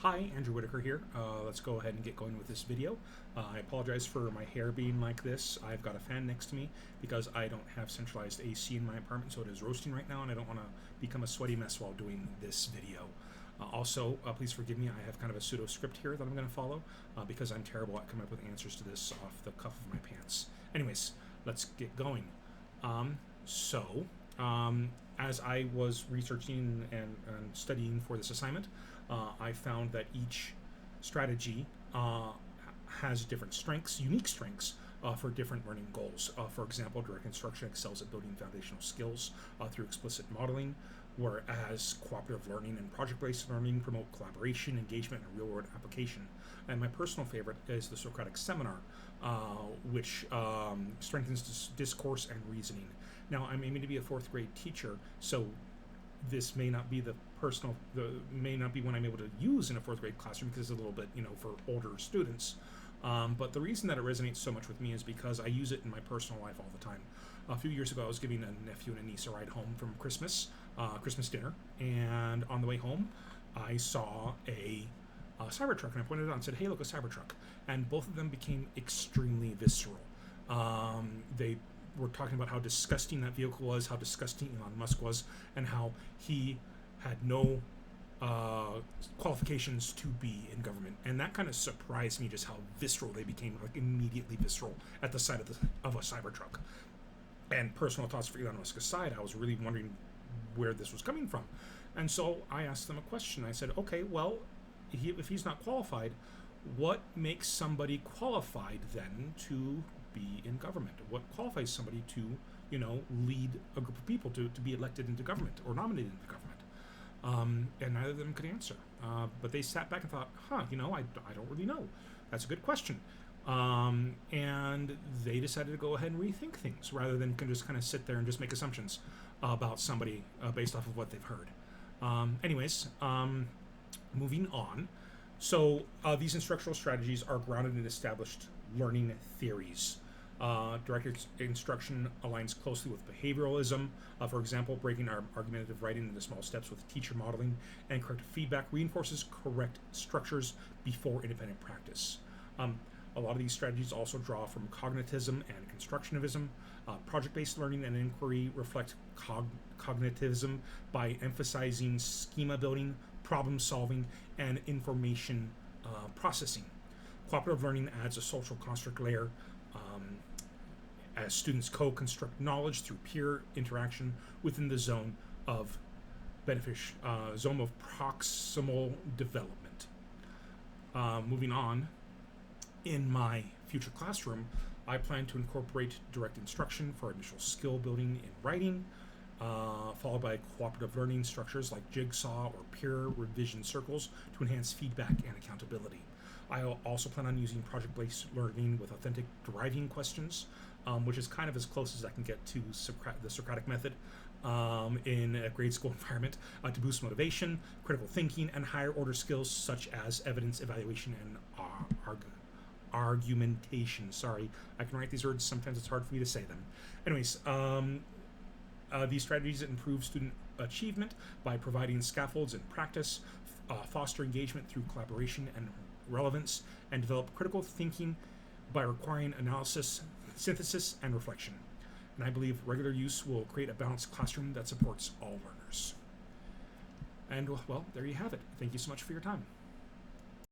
Hi, AWhittaker here. Let's go ahead and get going with this video. I apologize for my hair being like this. I've got a fan next to me because I don't have centralized AC in my apartment, so it is roasting right now, and I don't want to become a sweaty mess while doing this video. Also, please forgive me, I have kind of a pseudo script here that I'm going to follow because I'm terrible at coming up with answers to this off the cuff of my pants. Anyways, let's get going. As I was researching and studying for this assignment, I found that each strategy has different strengths, unique strengths, for different learning goals. For example, direct instruction excels at building foundational skills through explicit modeling, whereas cooperative learning and project-based learning promote collaboration, engagement, and real-world application. And my personal favorite is the Socratic seminar, which strengthens discourse and reasoning. Now, I'm aiming to be a fourth grade teacher, so this may not be may not be one I'm able to use in a fourth grade classroom because it's a little bit, for older students. But the reason that it resonates so much with me is because I use it in my personal life all the time. A few years ago, I was giving a nephew and a niece a ride home from Christmas dinner, and on the way home, I saw a Cybertruck, and I pointed it out and said, "Hey, look, a Cybertruck!" And both of them became extremely visceral. They were talking about how disgusting that vehicle was, how disgusting Elon Musk was, and how he had no qualifications to be in government. And that kind of surprised me, just how visceral they became, like immediately visceral at the sight of a Cybertruck. And personal thoughts for Elon Musk aside, I was really wondering where this was coming from. And so I asked them a question. I said, okay, well, if he's not qualified, what makes somebody qualified then to be in government? What qualifies somebody to, lead a group of people to be elected into government or nominated into government? And neither of them could answer. But they sat back and thought, I don't really know. That's a good question. And they decided to go ahead and rethink things rather than just kind of sit there and just make assumptions about somebody based off of what they've heard. Moving on. So these instructional strategies are grounded in established learning theories. Direct instruction aligns closely with behavioralism. For example, breaking our argumentative writing into small steps with teacher modeling and corrective feedback reinforces correct structures before independent practice. A lot of these strategies also draw from cognitivism and constructivism. Project-based learning and inquiry reflect cognitivism by emphasizing schema building, problem solving, and information processing. Cooperative learning adds a social construct layer as students co-construct knowledge through peer interaction within the zone of proximal development. Moving on, in my future classroom, I plan to incorporate direct instruction for initial skill building in writing, followed by cooperative learning structures like jigsaw or peer revision circles to enhance feedback and accountability. I also plan on using project-based learning with authentic deriving questions, which is kind of as close as I can get to the Socratic method in a grade school environment, to boost motivation, critical thinking, and higher order skills such as evidence evaluation and argumentation. Sorry, I can write these words, sometimes it's hard for me to say them. Anyways, these strategies improve student achievement by providing scaffolds in practice, foster engagement through collaboration and relevance, and develop critical thinking by requiring analysis, synthesis, and reflection. And I believe regular use will create a balanced classroom that supports all learners. And, well, there you have it. Thank you so much for your time.